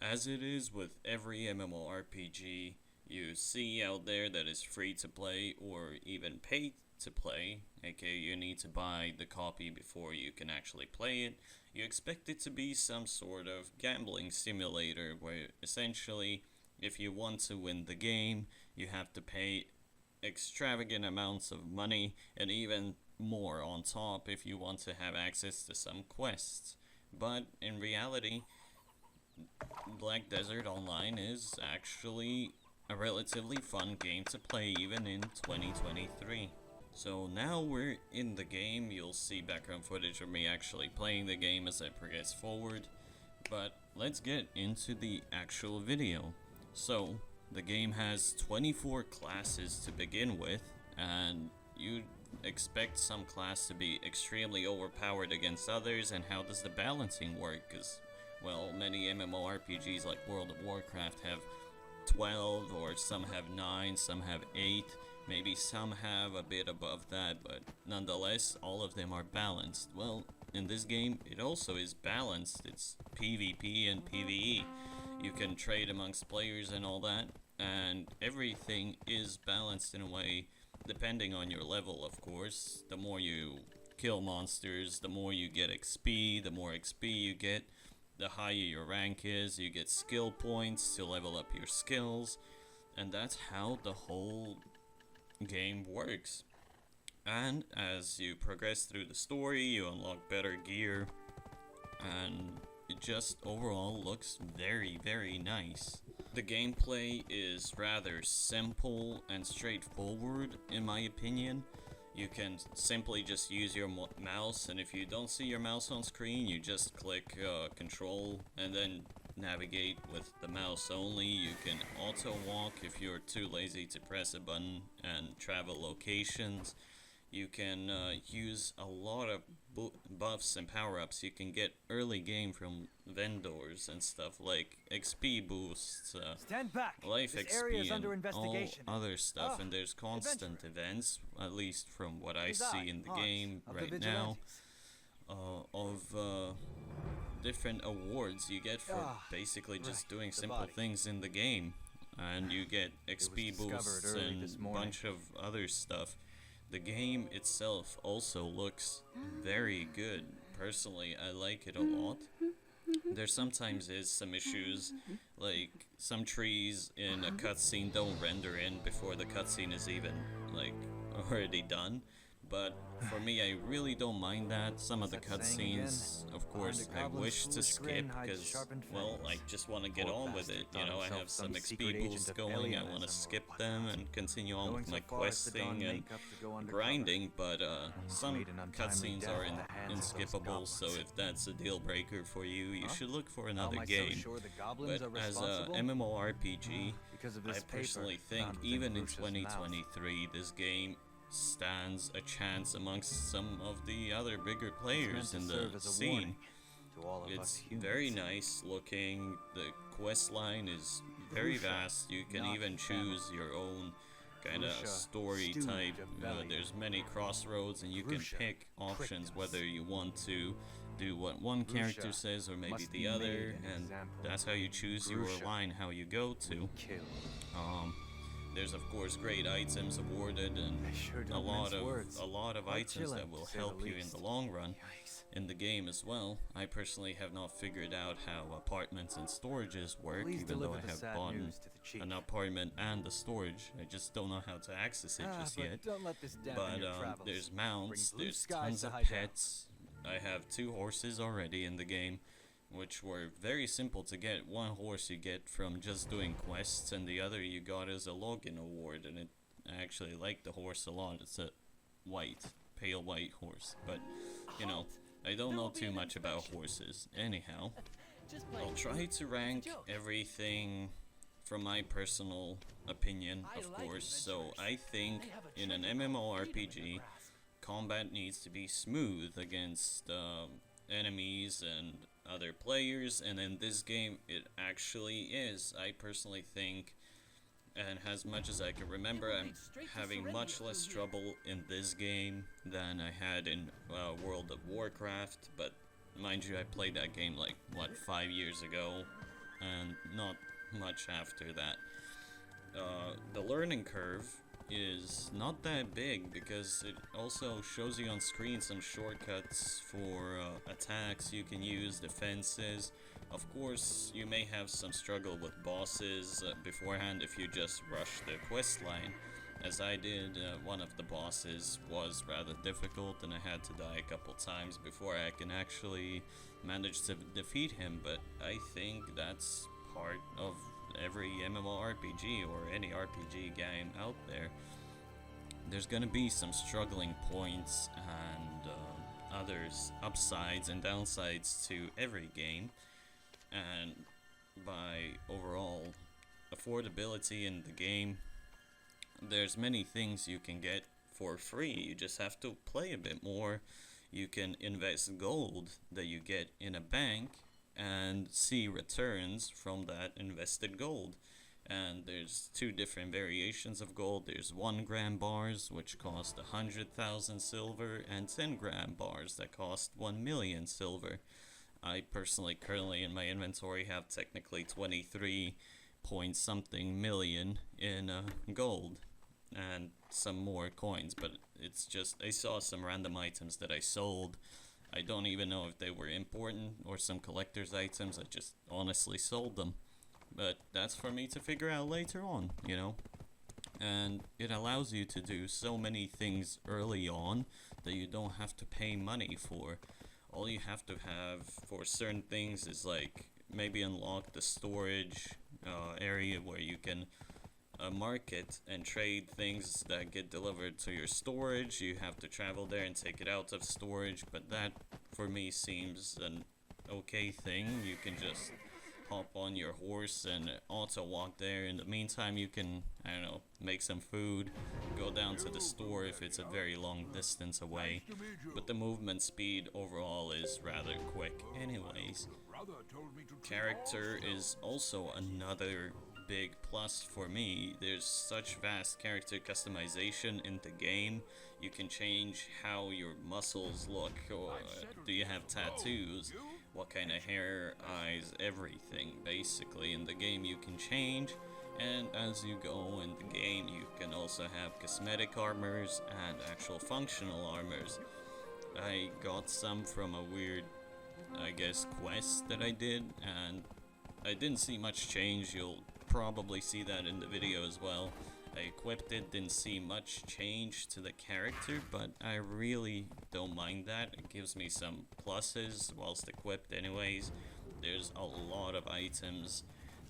As it is with every MMORPG you see out there that is free to play or even pay to play, aka you need to buy the copy before you can actually play it, you expect it to be some sort of gambling simulator where essentially if you want to win the game, you have to pay extravagant amounts of money and even more on top if you want to have access to some quests. But in reality, Black Desert Online is actually a relatively fun game to play even in 2023. So now we're in the game. You'll see background footage of me actually playing the game as I progress forward. But let's get into the actual video. So the game has 24 classes to begin with, and you'd expect some class to be extremely overpowered against others. And how does the balancing work? Because, well, many MMORPGs like World of Warcraft have 12, or some have 9, some have 8, maybe some have a bit above that, but nonetheless, all of them are balanced. Well, in this game, it also is balanced. It's PvP and PvE. You can trade amongst players and all that, and everything is balanced in a way, depending on your level, of course. The more you kill monsters, the more you get XP, the more XP you get, the higher your rank is, you get skill points to level up your skills, and that's how the whole game works. And as you progress through the story, you unlock better gear, and it just overall looks very, very nice. The gameplay is rather simple and straightforward, in my opinion. You can simply just use your mouse, and if you don't see your mouse on screen, you just click control and then navigate with the mouse only. You can auto walk if you're too lazy to press a button and travel locations. You can use a lot of buffs and power-ups you can get early game from vendors and stuff, like XP boosts, Stand back. life This XP, area is and under investigation. all other stuff. Ah, And there's constant adventurer. events, at least from what I It is I, see in the Hans, game of the right now, Vigilantes. of different awards you get for Ah, basically just right, doing the simple body. things in the game. And you get XP discovered boosts early and this a morning. bunch of other stuff. The game itself also looks very good. Personally, I like it a lot. There sometimes is some issues, like some trees in a cutscene don't render in before the cutscene is even, like, already done. But for me, I really don't mind that. Some of the cutscenes, of course, I wish to skip because, well, I just want to get on with it. You know, I have some XP boosts going, I want to skip them and continue on with my questing and grinding, but some cutscenes are unskippable, so if that's a deal breaker for you, you should look for another game. But as a MMORPG, I personally think even in 2023, this game stands a chance amongst some of the other bigger players in the scene. It's very nice looking, the quest line is very vast, you can even choose your own kind of story type. There's many crossroads and you can pick options whether you want to do what one character says or maybe the other, and that's how you choose your line, how you go to. There's of course great items awarded and a lot of items that will help you in the long run in the game as well. I personally have not figured out how apartments and storages work, even though I have bought an apartment and the storage. I just don't know how to access it just yet. But there's mounts, there's tons of pets. I have 2 horses already in the game, which were very simple to get. One horse you get from just doing quests, and the other you got as a login award, and I actually like the horse a lot. It's a pale white horse, but, you know, I don't know too much about horses. Anyhow, I'll try to rank everything from my personal opinion, of course. So I think in an MMORPG, combat needs to be smooth against enemies and other players, and in this game it actually is. I personally think, and as much as I can remember, I'm having much less trouble in this game than I had in World of Warcraft, but mind you, I played that game like, what, 5 years ago, and not much after that. The learning curve is not that big because it also shows you on screen some shortcuts for attacks you can use, defenses. Of course, you may have some struggle with bosses beforehand if you just rush the quest line. As I did, one of the bosses was rather difficult and I had to die a couple times before I can actually manage to defeat him, but I think that's part of every MMORPG or any RPG game out there. There's gonna be some struggling points and others upsides and downsides to every game, and by overall affordability in the game, there's many things you can get for free. You just have to play a bit more. You can invest gold that you get in a bank and see returns from that invested gold. And there's two different variations of gold. There's 1 gram bars, which cost 100,000 silver, and 10 gram bars that cost 1 million silver. I personally currently in my inventory have technically 23 point something million in gold and some more coins, but it's just I saw some random items that I sold. I don't even know if they were important or some collector's items. I just honestly sold them. But that's for me to figure out later on, you know? And it allows you to do so many things early on that you don't have to pay money for. All you have to have for certain things is like maybe unlock the storage area where you can market and trade things that get delivered to your storage. You have to travel there and take it out of storage, but that for me seems an okay thing. You can just hop on your horse and auto walk there. In the meantime, you can, I don't know, make some food, go down to the store if it's a very long distance away, but the movement speed overall is rather quick anyways. Character is also another big plus for me. There's such vast character customization in the game. You can change how your muscles look, or do you have tattoos, what kind of hair, eyes, everything basically in the game you can change. And as you go in the game, you can also have cosmetic armors and actual functional armors. I got some from a weird, I guess, quest that I did, and I didn't see much change. You'll probably see that in the video as well. I equipped it, didn't see much change to the character, but I really don't mind that. It gives me some pluses whilst equipped anyways. There's a lot of items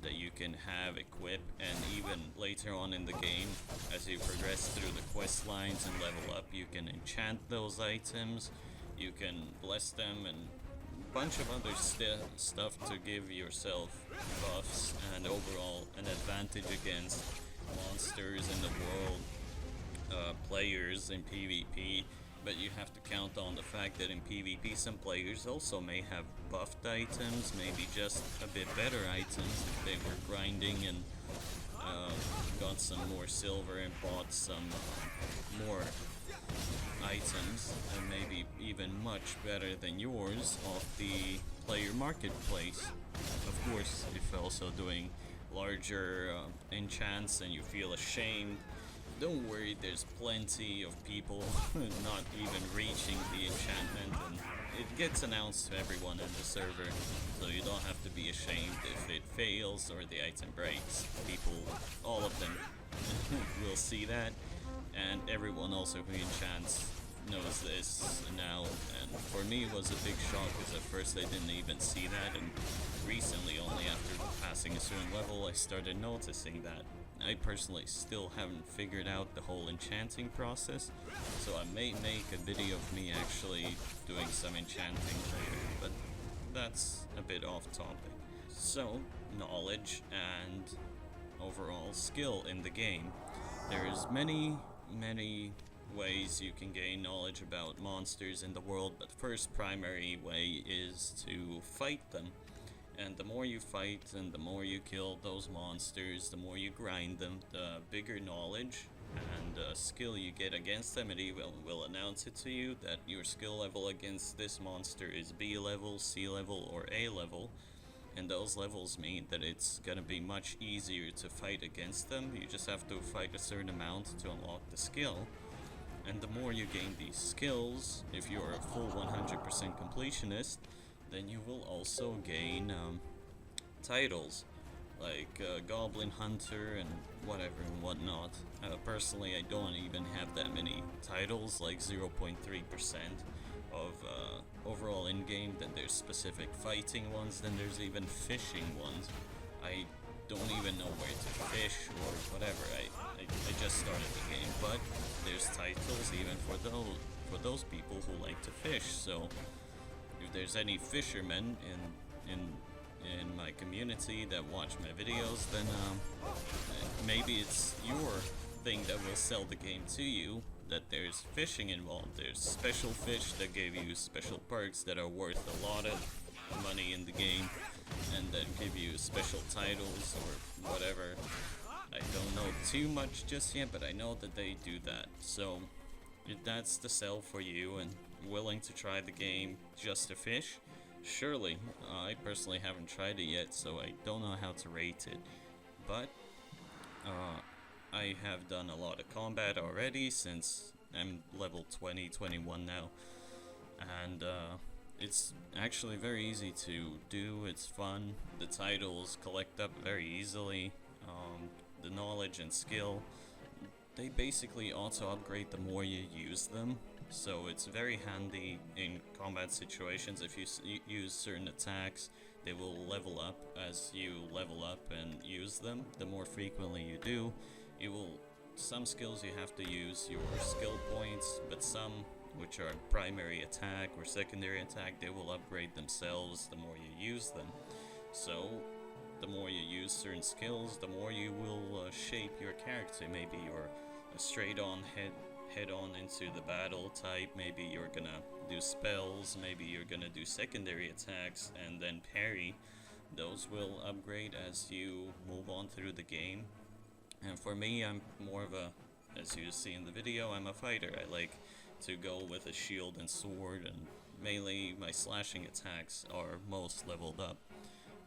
that you can have equipped, and even later on in the game, as you progress through the quest lines and level up, you can enchant those items, you can bless them, and a bunch of other stuff to give yourself buffs and overall an advantage against monsters in the world, players in PvP. But you have to count on the fact that in PvP some players also may have buffed items, maybe just a bit better items if they were grinding and got some more silver and bought some more items, and maybe even much better than yours off the player marketplace. Of course, if also doing larger enchants and you feel ashamed, don't worry, there's plenty of people not even reaching the enchantment, and it gets announced to everyone in the server, so you don't have to be ashamed if it fails or the item breaks. People, all of them, will see that, and everyone also who enchants knows this now. And for me it was a big shock because at first I didn't even see that, and recently, only after passing a certain level, I started noticing that. I personally still haven't figured out the whole enchanting process, so I may make a video of me actually doing some enchanting later, but that's a bit off topic. So, knowledge and overall skill in the game. There's many ways you can gain knowledge about monsters in the world, but first primary way is to fight them. And the more you fight and the more you kill those monsters, the more you grind them, the bigger knowledge and skill you get against them. It even will announce it to you that your skill level against this monster is B level, C level, or A level. and those levels mean that it's gonna be much easier to fight against them. You just have to fight a certain amount to unlock the skill. And the more you gain these skills, if you're a full 100% completionist, then you will also gain titles like Goblin Hunter and whatever and whatnot. Personally, I don't even have that many titles, like 0.3% of overall in-game. Then there's specific fighting ones, then there's even fishing ones. I don't even know where to fish or whatever. I just started the game, but there's titles even for those people who like to fish. So if there's any fishermen in my community that watch my videos, then maybe it's your thing that will sell the game to you, that there's fishing involved. There's special fish that give you special perks that are worth a lot of money in the game, and that give you special titles or whatever. I don't know too much just yet, but I know that they do that. So if that's the sell for you and willing to try the game just to fish, surely. I personally haven't tried it yet, so I don't know how to rate it. But I have done a lot of combat already since I'm level 20, 21 now. And it's actually very easy to do, it's fun. The titles collect up very easily. The knowledge and skill, they basically auto-upgrade the more you use them. So it's very handy in combat situations. If you use certain attacks, they will level up as you level up and use them. The more frequently you do, some skills you have to use your skill points, but some, which are primary attack or secondary attack, they will upgrade themselves the more you use them. So the more you use certain skills, the more you will shape your character. Maybe you're a straight-on head-on into the battle type, maybe you're gonna do spells, maybe you're gonna do secondary attacks and then parry. Those will upgrade as you move on through the game. And for me, I'm more of a, as you see in the video, I'm a fighter. I like to go with a shield and sword, and mainly my slashing attacks are most leveled up,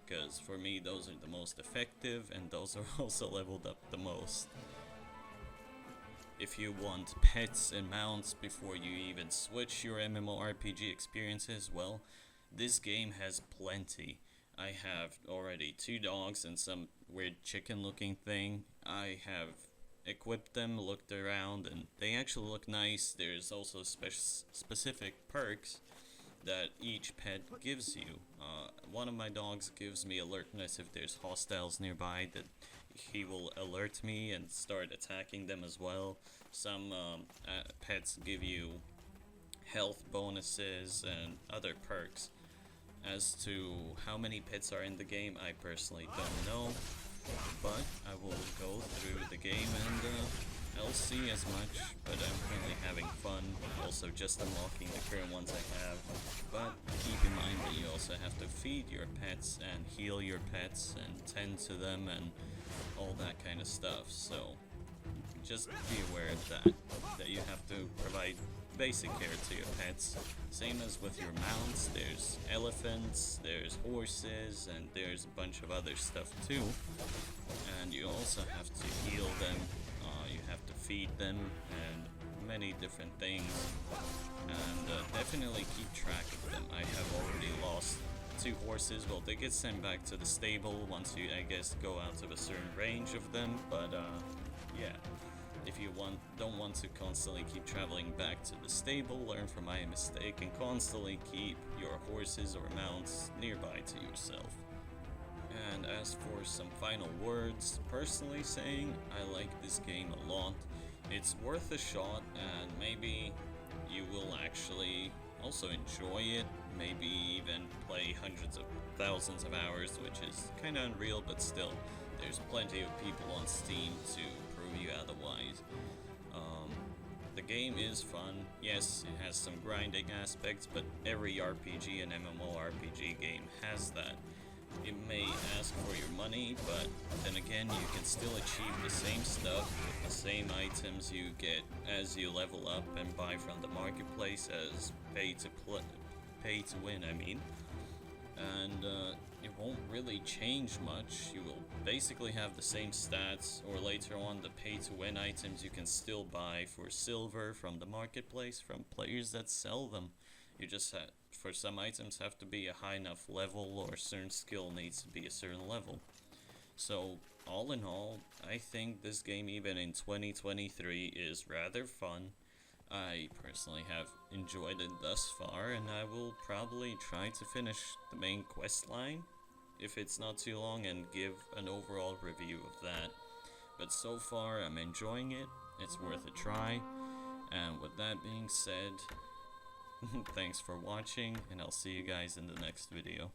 because for me those are the most effective, and those are also leveled up the most. If you want pets and mounts before you even switch your MMORPG experiences, well, this game has plenty. I have already 2 dogs and some weird chicken looking thing. I have equipped them, looked around, and they actually look nice. There's also specific perks that each pet gives you. One of my dogs gives me alertness if there's hostiles nearby, that he will alert me and start attacking them as well. Some pets give you health bonuses and other perks. As to how many pets are in the game, I personally don't know, but I will go through the game and I'll see as much, but I'm currently having fun, also just unlocking the current ones I have. But keep in mind that you also have to feed your pets and heal your pets and tend to them and all that kind of stuff, so just be aware of that you have to provide basic care to your pets. Same as with your mounts, there's elephants, there's horses, and there's a bunch of other stuff too. And you also have to heal them, you have to feed them, and many different things. And definitely keep track of them. I have already lost 2 horses. Well, they get sent back to the stable once you, I guess, go out of a certain range of them, but yeah. If you don't want to constantly keep traveling back to the stable, learn from my mistake and constantly keep your horses or mounts nearby to yourself. And as for some final words, personally saying, I like this game a lot. It's worth a shot, and maybe you will actually also enjoy it, maybe even play hundreds of thousands of hours, which is kinda unreal, but still, there's plenty of people on Steam to prove you otherwise. The game is fun. Yes, it has some grinding aspects, but every RPG and MMORPG game has that. It may ask for your money, but then again, you can still achieve the same stuff with the same items you get as you level up and buy from the marketplace as pay to win, I mean. And it won't really change much. You will basically have the same stats, or later on the pay-to-win items you can still buy for silver from the marketplace from players that sell them. You just for some items have to be a high enough level, or a certain skill needs to be a certain level. So all in all, I think this game even in 2023 is rather fun. I personally have enjoyed it thus far, and I will probably try to finish the main quest line if it's not too long and give an overall review of that. But so far, I'm enjoying it. It's worth a try. And with that being said, thanks for watching, and I'll see you guys in the next video.